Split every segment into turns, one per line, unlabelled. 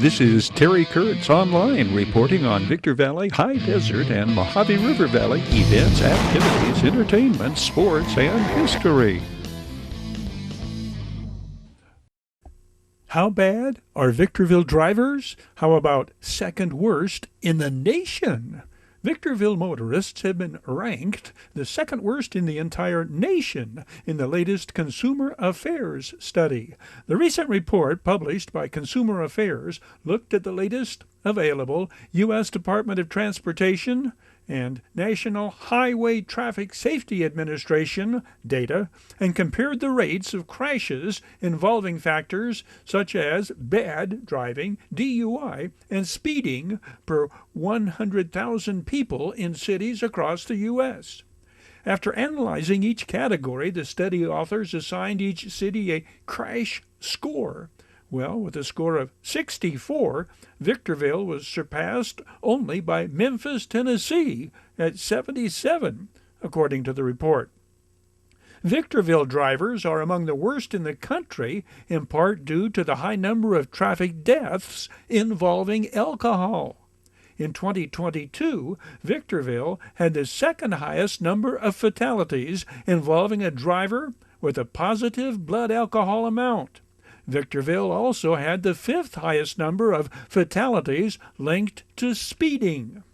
This is Terry Kurtz online reporting on Victor Valley, High Desert, and Mojave River Valley events, activities, entertainment, sports, and history. How bad are Victorville drivers? How about second worst in the nation? Victorville motorists have been ranked the second worst in the entire nation in the latest Consumer Affairs study. The recent report published by Consumer Affairs looked at the latest available U.S. Department of Transportation and National Highway Traffic Safety Administration data and compared the rates of crashes involving factors such as bad driving, DUI, and speeding per 100,000 people in cities across the U.S. After analyzing each category, the study authors assigned each city a crash score. Well, with a score of 64, Victorville was surpassed only by Memphis, Tennessee at 77, according to the report. Victorville drivers are among the worst in the country, in part due to the high number of traffic deaths involving alcohol. In 2022, Victorville had the second highest number of fatalities involving a driver with a positive blood alcohol amount. Victorville also had the fifth highest number of fatalities linked to speeding.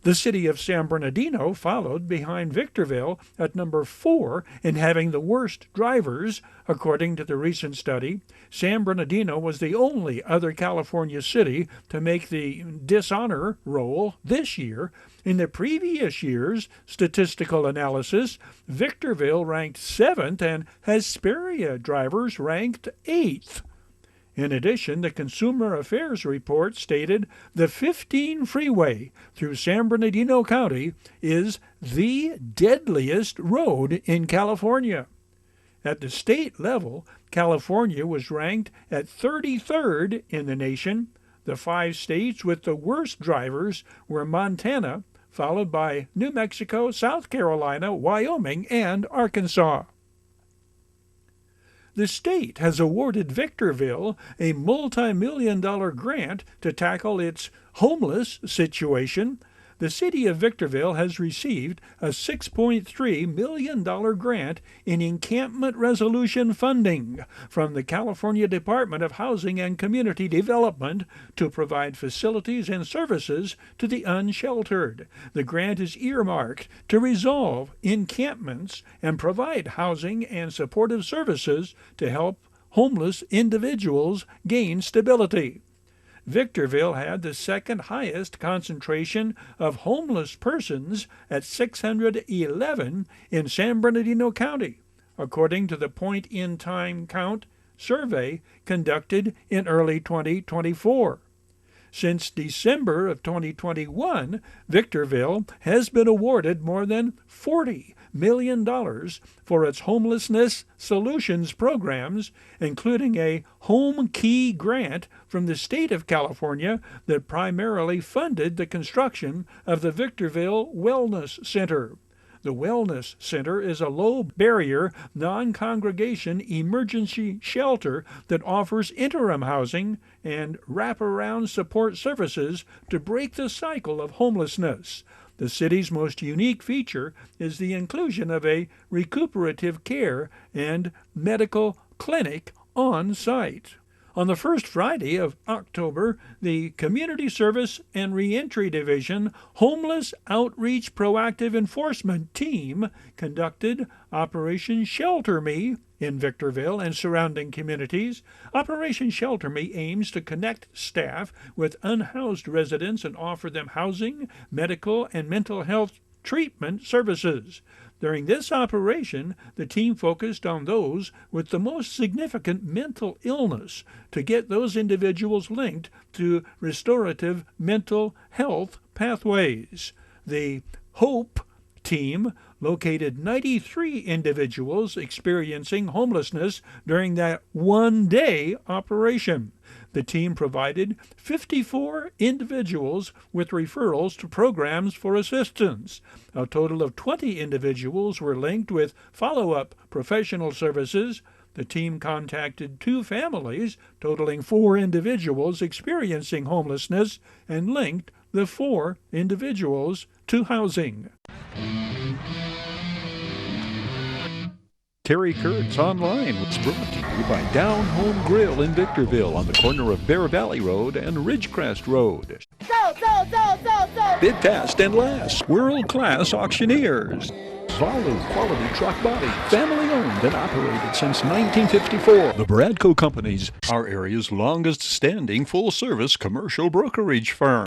The city of San Bernardino followed behind Victorville at number 4 in having the worst drivers, according to the recent study. San Bernardino was the only other California city to make the dishonor roll this year. In the previous year's statistical analysis, Victorville ranked 7th and Hesperia drivers ranked 8th. In addition, the Consumer Affairs report stated the 15 freeway through San Bernardino County is the deadliest road in California. At the state level, California was ranked at 33rd in the nation. The 5 states with the worst drivers were Montana, followed by New Mexico, South Carolina, Wyoming, and Arkansas. The state has awarded Victorville a multi-million-dollar grant to tackle its homeless situation. The city of Victorville has received a $6.3 million grant in encampment resolution funding from the California Department of Housing and Community Development to provide facilities and services to the unsheltered. The grant is earmarked to resolve encampments and provide housing and supportive services to help homeless individuals gain stability. Victorville had the second highest concentration of homeless persons at 611 in San Bernardino County, according to the point-in-time count survey conducted in early 2024. Since December of 2021, Victorville has been awarded more than $40 million for its homelessness solutions programs, including a Home Key grant from the state of California that primarily funded the construction of the Victorville Wellness Center. The Wellness Center is a low-barrier, non-congregation emergency shelter that offers interim housing and wraparound support services to break the cycle of homelessness. The city's most unique feature is the inclusion of a recuperative care and medical clinic on site. On the first Friday of October, the Community Service and Reentry Division Homeless Outreach Proactive Enforcement Team conducted Operation Shelter Me in Victorville and surrounding communities. Operation Shelter Me aims to connect staff with unhoused residents and offer them housing, medical, and mental health treatment services. During this operation, the team focused on those with the most significant mental illness to get those individuals linked to restorative mental health pathways. The HOPE team located 93 individuals experiencing homelessness during that one-day operation. The team provided 54 individuals with referrals to programs for assistance. A total of 20 individuals were linked with follow-up professional services. The team contacted 2 families, totaling 4 individuals experiencing homelessness, and linked the 4 individuals to housing.
Terry Kurtz Online was brought to you by Down Home Grill in Victorville on the corner of Bear Valley Road and Ridgecrest Road. Bid fast and last. World-class auctioneers. Zalu Quality Truck Body. Family owned and operated since 1954. The Bradco Companies, our area's longest standing full-service commercial brokerage firm.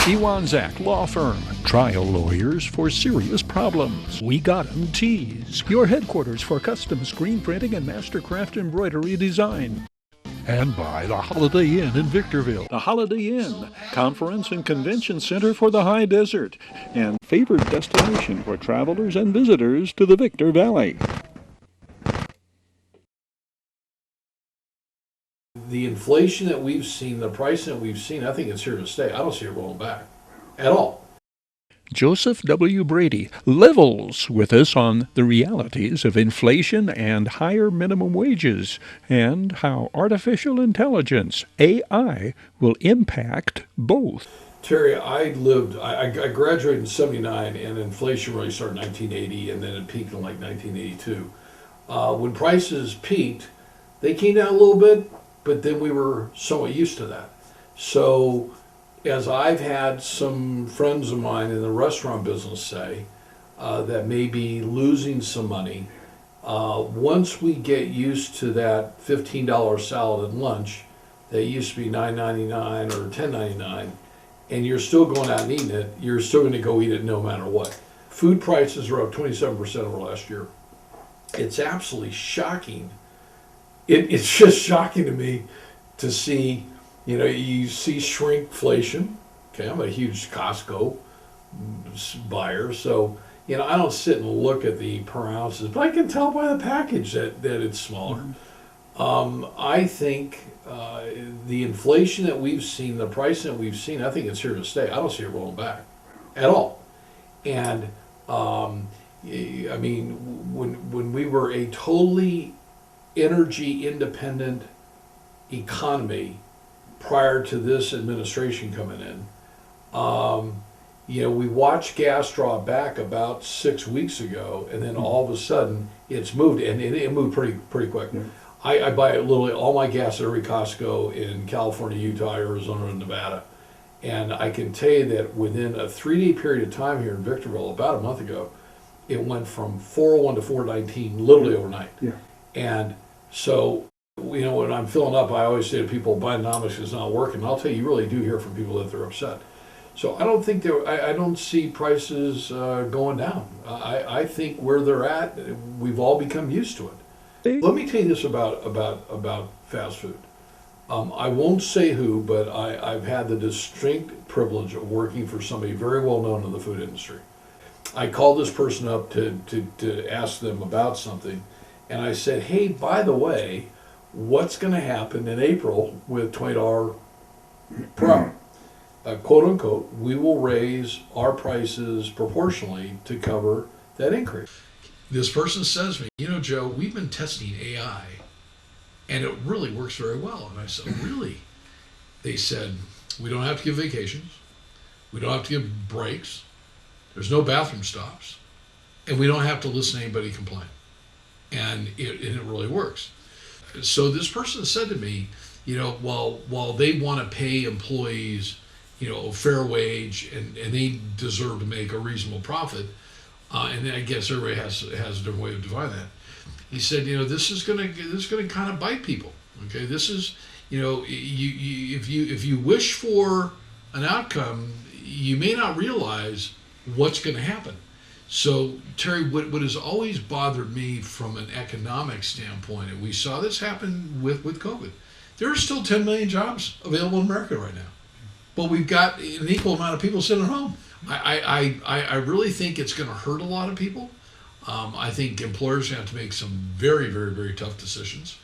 Iwanzak Law Firm, trial lawyers for serious problems. We Got 'em Tees, your headquarters for custom screen printing and mastercraft embroidery design. And by the Holiday Inn in Victorville. The Holiday Inn, conference and convention center for the high desert, and favored destination for travelers and visitors to the Victor Valley.
The inflation that we've seen, the pricing that we've seen, I think it's here to stay. I don't see it rolling back at all.
Joseph W. Brady levels with us on the realities of inflation and higher minimum wages and how artificial intelligence, AI, will impact both.
Terry, I graduated in 79 and inflation really started in 1980 and then it peaked in like 1982. When prices peaked, they came down a little bit, but then we were somewhat used to that. So as I've had some friends of mine in the restaurant business say that may be losing some money, once we get used to that $15 salad and lunch that used to be $9.99 or $10.99, and you're still going out and eating it, you're still going to go eat it no matter what. Food prices are up 27% over last year. It's absolutely shocking. It's just shocking to me to see, you see shrinkflation. Okay, I'm a huge Costco buyer, so, I don't sit and look at the per ounces, but I can tell by the package that it's smaller. I think the inflation that we've seen, the pricing that we've seen, I think it's here to stay. I don't see it rolling back at all. And, when we were a totally energy independent economy prior to this administration coming in, we watched gas drop back about 6 weeks ago, and then all of a sudden it's moved, and it moved pretty quick. Yeah. I buy literally all my gas at every Costco in California, Utah, Arizona, and Nevada, and I can tell you that within a 3-day period of time here in Victorville, about a month ago, it went from 401 to 419 literally overnight. Yeah. And so, when I'm filling up, I always say to people, Bidenomics is not working. And I'll tell you, you really do hear from people that they're upset. So I don't think I don't see prices going down. I think where they're at, we've all become used to it. Let me tell you this about fast food. I won't say who, but I've had the distinct privilege of working for somebody very well known in the food industry. I called this person up to ask them about something, and I said, hey, by the way, what's going to happen in April with $20 per hour? Quote unquote, we will raise our prices proportionally to cover that increase. This person says to me, Joe, we've been testing AI and it really works very well. And I said, oh, really? They said, we don't have to give vacations. We don't have to give breaks. There's no bathroom stops. And we don't have to listen to anybody complain. And it really works. So this person said to me, while they want to pay employees, a fair wage and they deserve to make a reasonable profit, and I guess everybody has a different way of defining that. He said, this is gonna kind of bite people. Okay, this is, if you wish for an outcome, you may not realize what's going to happen. So, Terry, what has always bothered me from an economic standpoint, and we saw this happen with COVID, there are still 10 million jobs available in America right now. But we've got an equal amount of people sitting at home. I really think it's going to hurt a lot of people. I think employers have to make some very, very, very tough decisions.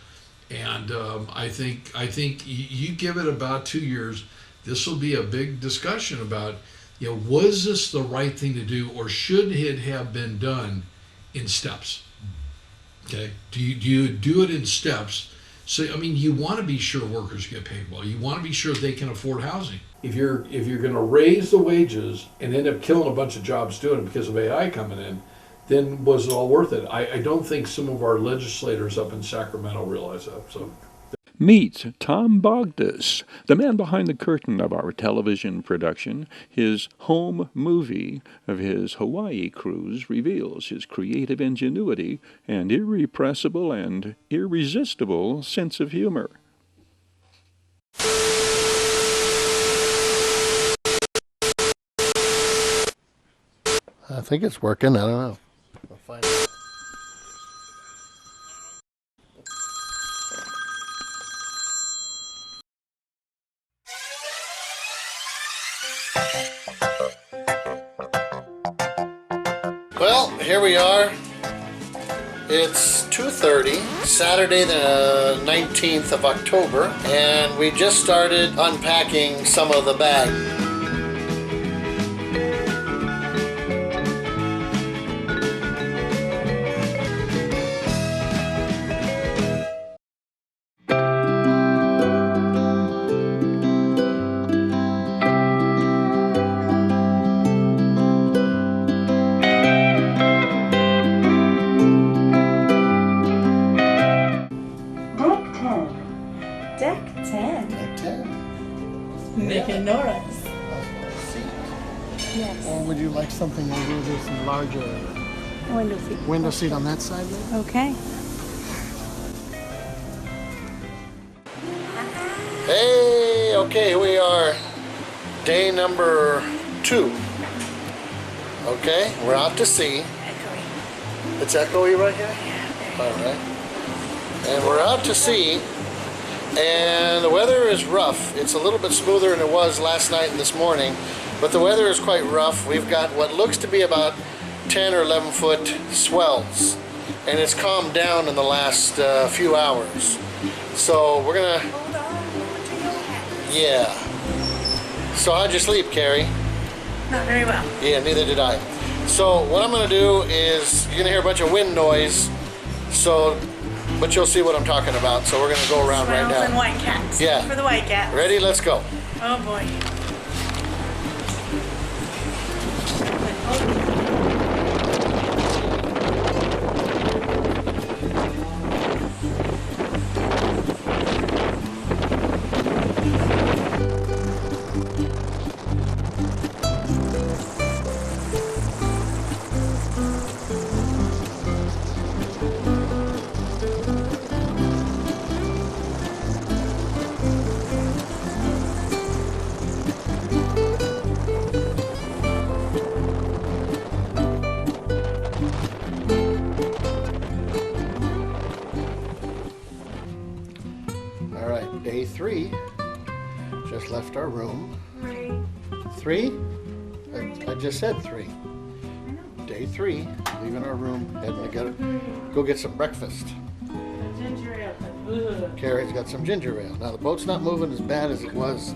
And I think you give it about 2 years, this will be a big discussion about, was this the right thing to do, or should it have been done in steps? Okay. Do you do it in steps? So I mean, you want to be sure workers get paid well. You want to be sure they can afford housing. If you're going to raise the wages and end up killing a bunch of jobs doing it because of AI coming in, then was it all worth it? I don't think some of our legislators up in Sacramento realize that. So.
Meet Tom Bogdis, the man behind the curtain of our television production. His home movie of his Hawaii cruise reveals his creative ingenuity and irrepressible and irresistible sense of humor.
I think it's working. I don't know. We'll find out. Well, here we are. It's 2:30, Saturday the 19th of October, and we just started unpacking some of the bag.
Yes.
Or would you like something a little bit larger?
Window seat.
Window seat on that side there?
Okay.
Hey, okay, here we are. Day number 2. Okay, we're out to sea.
Echoey.
It's echoey right here?
Yeah.
All right. And we're out to sea, and the weather is rough. It's a little bit smoother than it was last night and this morning, but the weather is quite rough. We've got what looks to be about 10 or 11 foot swells, and it's calmed down in the last few hours. So we're gonna, yeah. So how'd you sleep, Carrie?
Not very well.
Yeah, neither did I. So what I'm gonna do is, you're gonna hear a bunch of wind noise, but you'll see what I'm talking about. So we're gonna go around right
Swells
now.
and white cats.
Yeah.
For the white cats.
Ready? Let's go.
Oh boy.
Day 3, just left our room. 3? I just said 3. Day 3, leaving our room, heading to go get some breakfast.
Ginger ale.
Carrie's got some ginger ale. Now the boat's not moving as bad as it was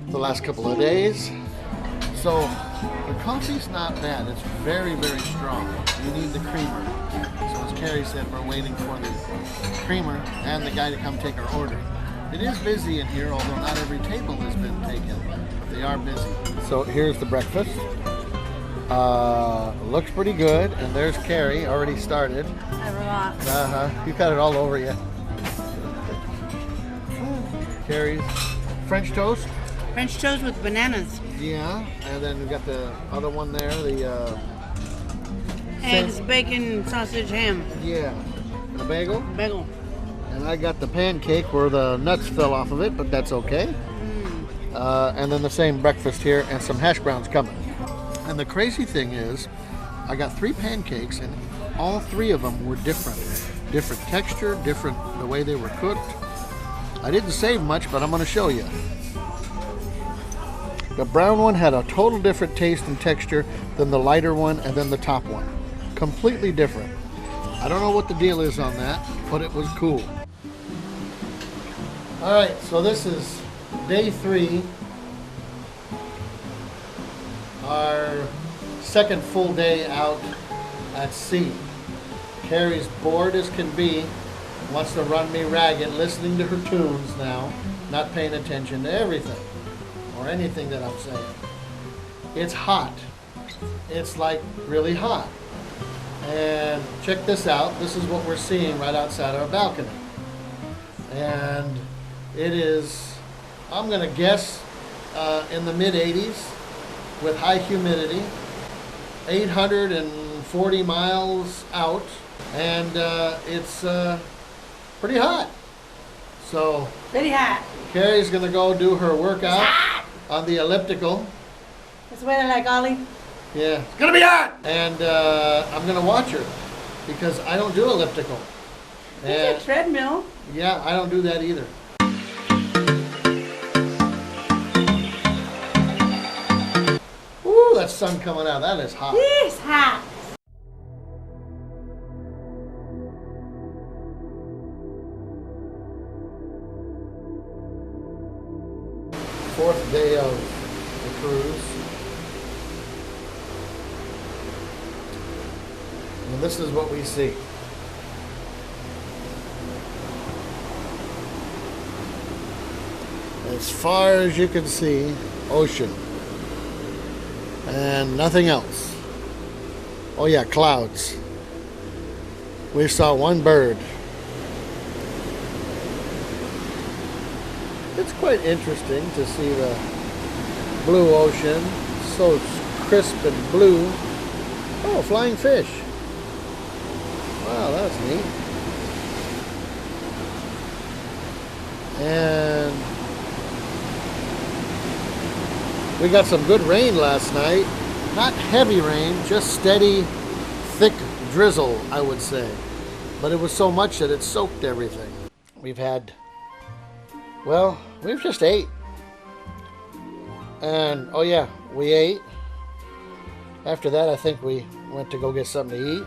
the last couple of days. So the coffee's not bad. It's very, very strong. You need the creamer. So as Carrie said, we're waiting for the creamer and the guy to come take our order. It is busy in here, although not every table has been taken, but they are busy. So here's the breakfast. Looks pretty good, and there's Carrie, already started.
I relax.
You got it all over you. Carrie's French toast.
French toast with bananas.
Yeah, and then we got the other one there, the
Eggs, bacon, sausage, ham.
yeah, a bagel.
Bagel.
And I got the pancake where the nuts fell off of it, but that's okay. And then the same breakfast here and some hash browns coming. And the crazy thing is, I got 3 pancakes and all 3 of them were different. Different texture, different the way they were cooked. I didn't save much, but I'm going to show you. The brown one had a total different taste and texture than the lighter one and then the top one. Completely different. I don't know what the deal is on that, but it was cool. Alright, so this is day 3. Our second full day out at sea. Carrie's bored as can be, wants to run me ragged, listening to her tunes now, not paying attention to everything or anything that I'm saying. It's hot. It's like really hot. And check this out. This is what we're seeing right outside our balcony. And it is, I'm going to guess, in the mid 80s with high humidity, 840 miles out, and it's pretty hot. So
Pretty hot.
Carrie's going to go do her workout on the elliptical.
It's weather like Ollie.
Yeah. It's going to be hot! And I'm going to watch her because I don't do elliptical.
There's a treadmill.
Yeah, I don't do that either. Ooh, that sun coming out. That is hot.
It's hot.
Fourth day of the cruise. And this is what we see. As far as you can see, ocean. And nothing else. Oh yeah, clouds. We saw one bird. It's quite interesting to see the blue ocean, so crisp and blue. Oh, flying fish. Wow, that's neat. And we got some good rain last night. Not heavy rain, just steady, thick drizzle, I would say. But it was so much that it soaked everything. We've had, well, we've just ate. And, oh yeah, we ate. After that, I think we went to go get something to eat.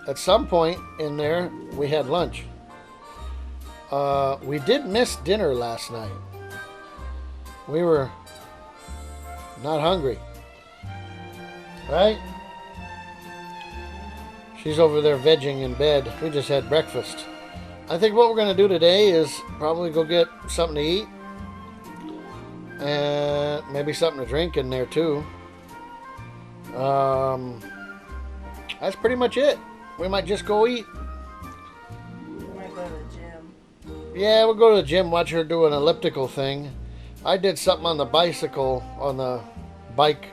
At some point in there, we had lunch. We did miss dinner last night. We were not hungry, right? She's over there vegging in bed. We just had breakfast. I think what we're going to do today is probably go get something to eat and maybe something to drink in there too. That's pretty much it. We might just go eat.
We might go to the gym.
Yeah, we'll go to the gym, watch her do an elliptical thing. I did something on the bicycle, on the bike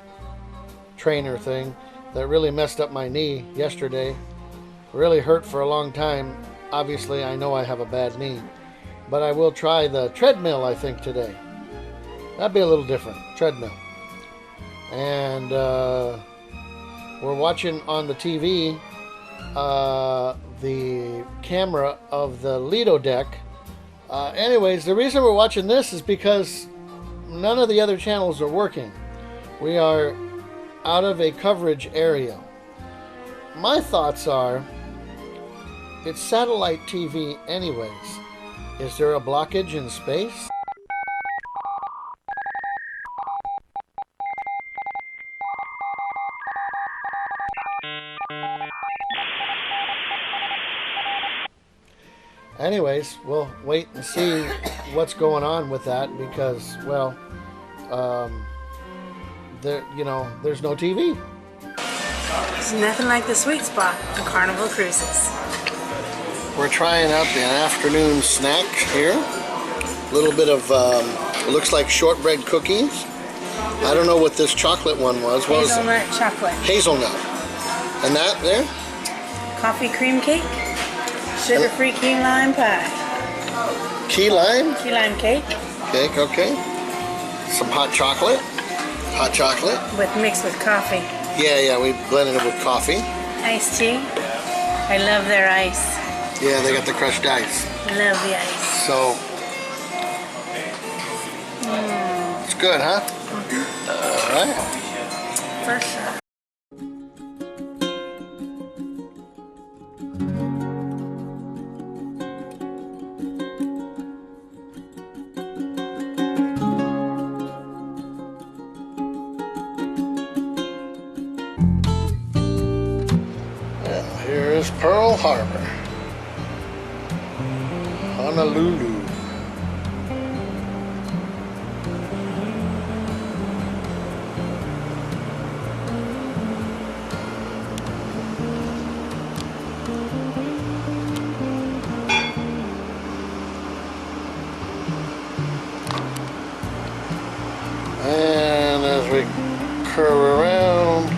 trainer thing, that really messed up my knee yesterday. Really hurt for a long time. Obviously, I know I have a bad knee. But I will try the treadmill, I think, today. That'd be a little different. Treadmill. And we're watching on the TV the camera of the Lido deck. Anyways, the reason we're watching this is because none of the other channels are working. We are out of a coverage area. My thoughts are, it's satellite TV anyways. Is there a blockage in space? Anyways, we'll wait and see what's going on with that because, well, there's no TV.
It's nothing like the sweet spot on Carnival Cruises.
We're trying out an afternoon snack here. A little bit of, it looks like shortbread cookies. I don't know what this chocolate one was. What was it?
Hazelnut chocolate.
Hazelnut. And that there?
Coffee cream cake. Sugar-free key lime pie.
Key lime?
Key lime cake.
Cake, okay. Some hot chocolate. Hot chocolate.
Mixed with coffee.
Yeah, we blended it with coffee.
Iced tea. I love their ice.
Yeah, they got the crushed ice.
Love the ice.
So, it's good, huh? All right.
For sure.
Pearl Harbor, Honolulu. And as we curve around,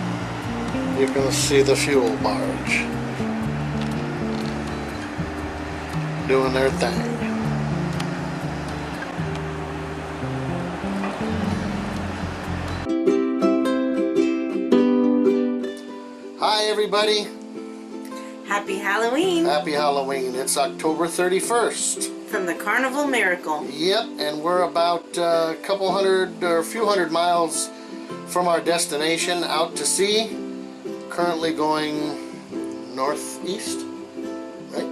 you can see the fuel barge doing their thing. Hi everybody.
Happy Halloween
Happy Halloween. It's October 31st.
from the Carnival Miracle.
Yep, and we're about a couple hundred or a few hundred miles from our destination out to sea. Currently going northeast, right?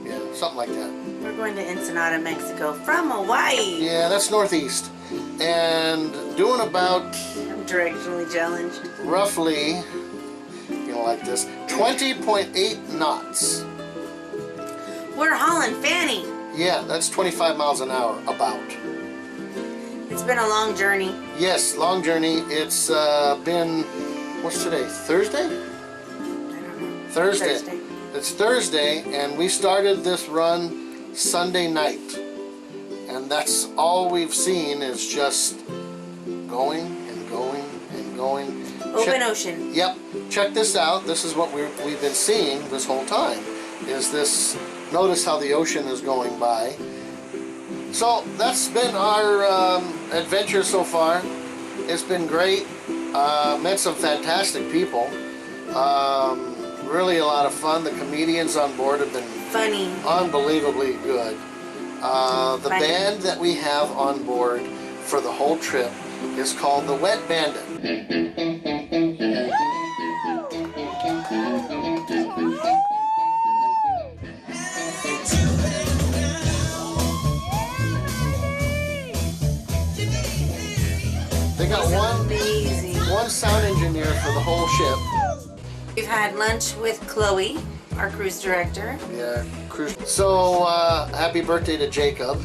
Yeah, something like that.
We're going to Ensenada, Mexico from Hawaii.
Yeah, that's northeast. And doing about
I'm directionally challenged.
roughly, you know, like this, 20.8 knots.
We're hauling Fanny.
Yeah, that's 25 miles an hour, about.
It's been a long journey.
Yes, long journey. It's been, what's today, Thursday?
I don't know.
Thursday. It's Thursday, and we started this run Sunday night. And that's all we've seen is just going and going and going.
Open ocean.
Yep. Check this out. This is what we've been seeing this whole time. Is this, notice how the ocean is going by. So that's been our adventure so far. It's been great. Met some fantastic people. Really a lot of fun. The comedians on board have been
Funny.
unbelievably good. The
Funny.
band that we have on board for the whole trip is called the Wet Bandit. They got
Amazing.
one sound engineer for the whole ship.
We've had lunch with Chloe, our cruise director.
Yeah, cruise. So happy birthday to Jacob.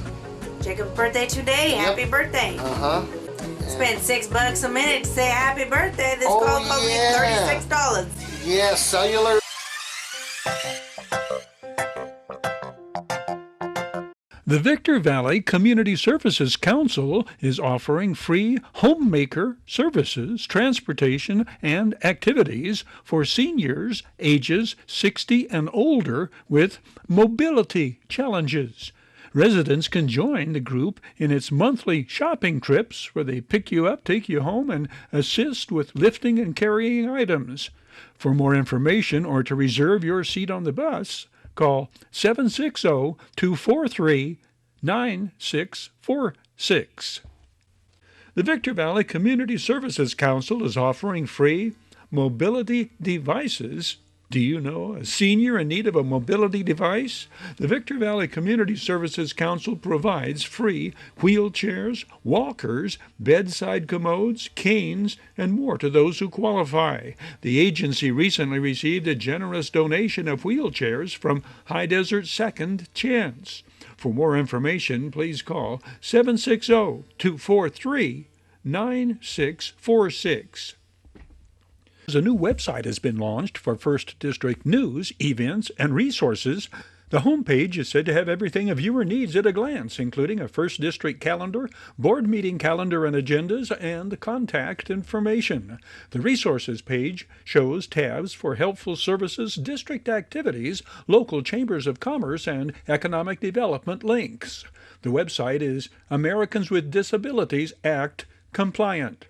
Jacob's birthday today.
Yep.
Happy birthday.
Uh-huh.
Spend $6 a minute to say happy birthday. This
Oh,
call cost me
yeah.
$36.
Yeah, cellular.
The Victor Valley Community Services Council is offering free homemaker services, transportation, and activities for seniors ages 60 and older with mobility challenges. Residents can join the group in its monthly shopping trips where they pick you up, take you home, and assist with lifting and carrying items. For more information or to reserve your seat on the bus, call 760-243-9646. The Victor Valley Community Services Council is offering free mobility devices. Do you know a senior in need of a mobility device? The Victor Valley Community Services Council provides free wheelchairs, walkers, bedside commodes, canes, and more to those who qualify. The agency recently received a generous donation of wheelchairs from High Desert Second Chance. For more information, please call 760-243-9646. A new website has been launched for First District news, events, and resources. The homepage is said to have everything a viewer needs at a glance, including a First District calendar, board meeting calendar and agendas, and contact information. The resources page shows tabs for helpful services, district activities, local chambers of commerce, and economic development links. The website is Americans with Disabilities Act compliant.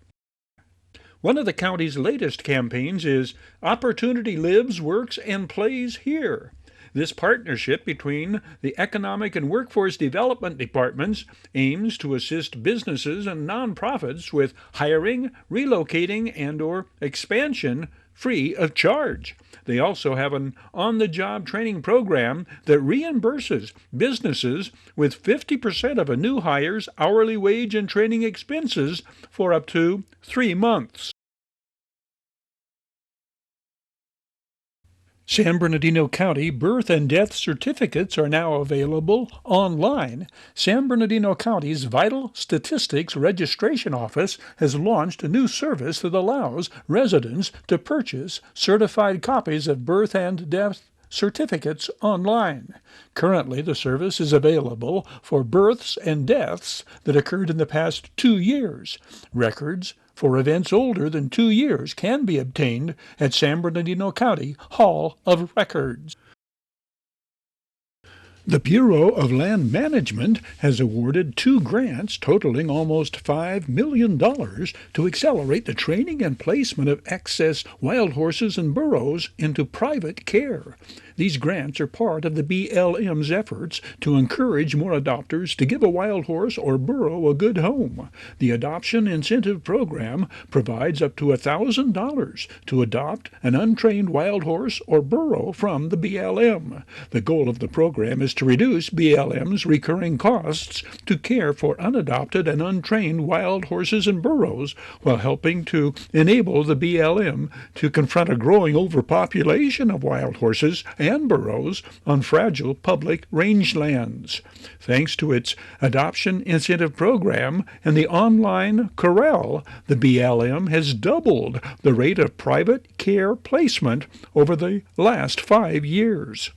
One of the county's latest campaigns is Opportunity Lives, Works, and Plays Here. This partnership between the Economic and Workforce Development Departments aims to assist businesses and nonprofits with hiring, relocating, and/or expansion free of charge. They also have an on-the-job training program that reimburses businesses with 50% of a new hire's hourly wage and training expenses for up to 3 months. San Bernardino County birth and death certificates are now available online. San Bernardino County's Vital Statistics Registration Office has launched a new service that allows residents to purchase certified copies of birth and death certificates online. Currently, the service is available for births and deaths that occurred in the past 2 years. Records for events older than 2 years can be obtained at San Bernardino County Hall of Records. The Bureau of Land Management has awarded 2 grants totaling almost $5 million to accelerate the training and placement of excess wild horses and burros into private care. These grants are part of the BLM's efforts to encourage more adopters to give a wild horse or burro a good home. The Adoption Incentive Program provides up to $1,000 to adopt an untrained wild horse or burro from the BLM. The goal of the program is to reduce BLM's recurring costs to care for unadopted and untrained wild horses and burros, while helping to enable the BLM to confront a growing overpopulation of wild horses and burros on fragile public rangelands. Thanks to its Adoption Incentive Program and the online corral, the BLM has doubled the rate of private care placement over the last 5 years.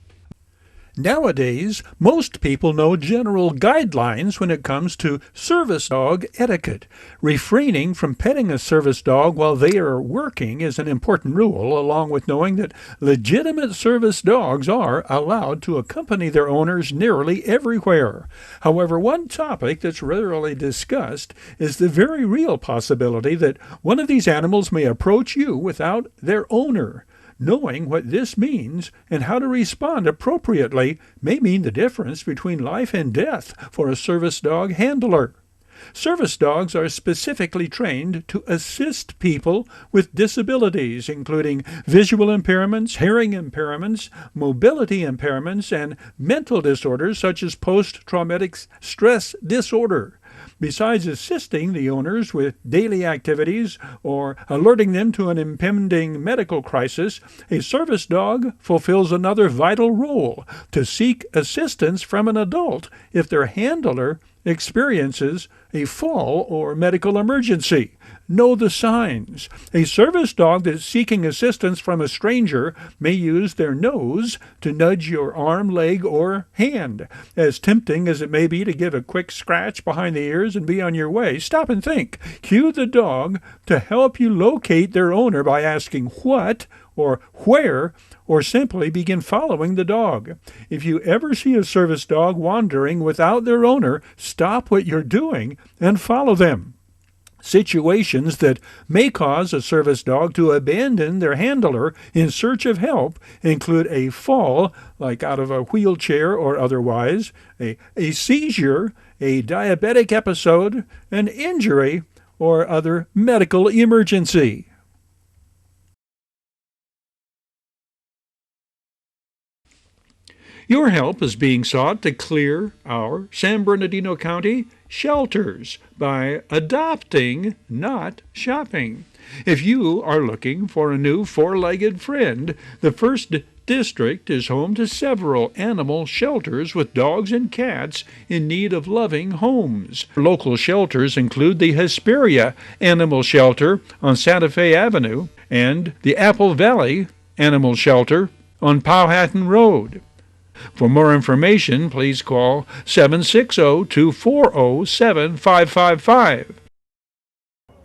Nowadays, most people know general guidelines when it comes to service dog etiquette. Refraining from petting a service dog while they are working is an important rule, along with knowing that legitimate service dogs are allowed to accompany their owners nearly everywhere. However, one topic that's rarely discussed is the very real possibility that one of these animals may approach you without their owner. Knowing what this means and how to respond appropriately may mean the difference between life and death for a service dog handler. Service dogs are specifically trained to assist people with disabilities, including visual impairments, hearing impairments, mobility impairments, and mental disorders such as post-traumatic stress disorder. Besides assisting the owners with daily activities or alerting them to an impending medical crisis, a service dog fulfills another vital role: to seek assistance from an adult if their handler experiences a fall or medical emergency. Know the signs. A service dog that's seeking assistance from a stranger may use their nose to nudge your arm, leg, or hand. As tempting as it may be to give a quick scratch behind the ears and be on your way, stop and think. Cue the dog to help you locate their owner by asking what or where, or simply begin following the dog. If you ever see a service dog wandering without their owner, stop what you're doing and follow them. Situations that may cause a service dog to abandon their handler in search of help include a fall, like out of a wheelchair or otherwise, a seizure, a diabetic episode, an injury, or other medical emergency. Your help is being sought to clear our San Bernardino County shelters by adopting, not shopping. If you are looking for a new four-legged friend, the First District is home to several animal shelters with dogs and cats in need of loving homes. Local shelters include the Hesperia Animal Shelter on Santa Fe Avenue and the Apple Valley Animal Shelter on Powhatan Road. For more information, please call 760-240-7555.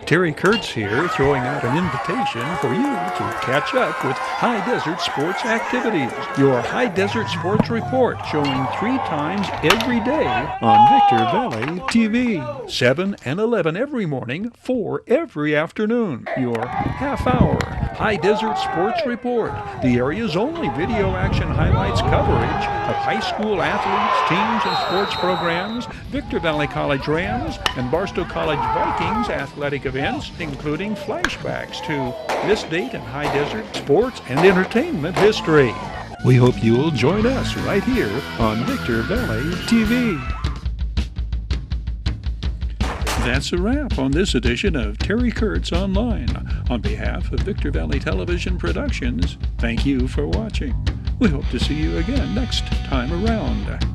Terry Kurtz here, throwing out an invitation for you to catch up with High Desert Sports activities. Your High Desert Sports Report, showing 3 times every day on Victor Valley TV. 7 and 11 every morning, 4 every afternoon. Your half-hour High Desert Sports Report, the area's only video action highlights coverage of high school athletes, teams, and sports programs, Victor Valley College Rams, and Barstow College Vikings athletic events, including flashbacks to this date in High Desert sports and entertainment history. We hope you'll join us right here on Victor Valley TV.
That's a wrap on this edition of Terry Kurtz Online. On behalf of Victor Valley Television Productions, thank you for watching. We hope to see you again next time around.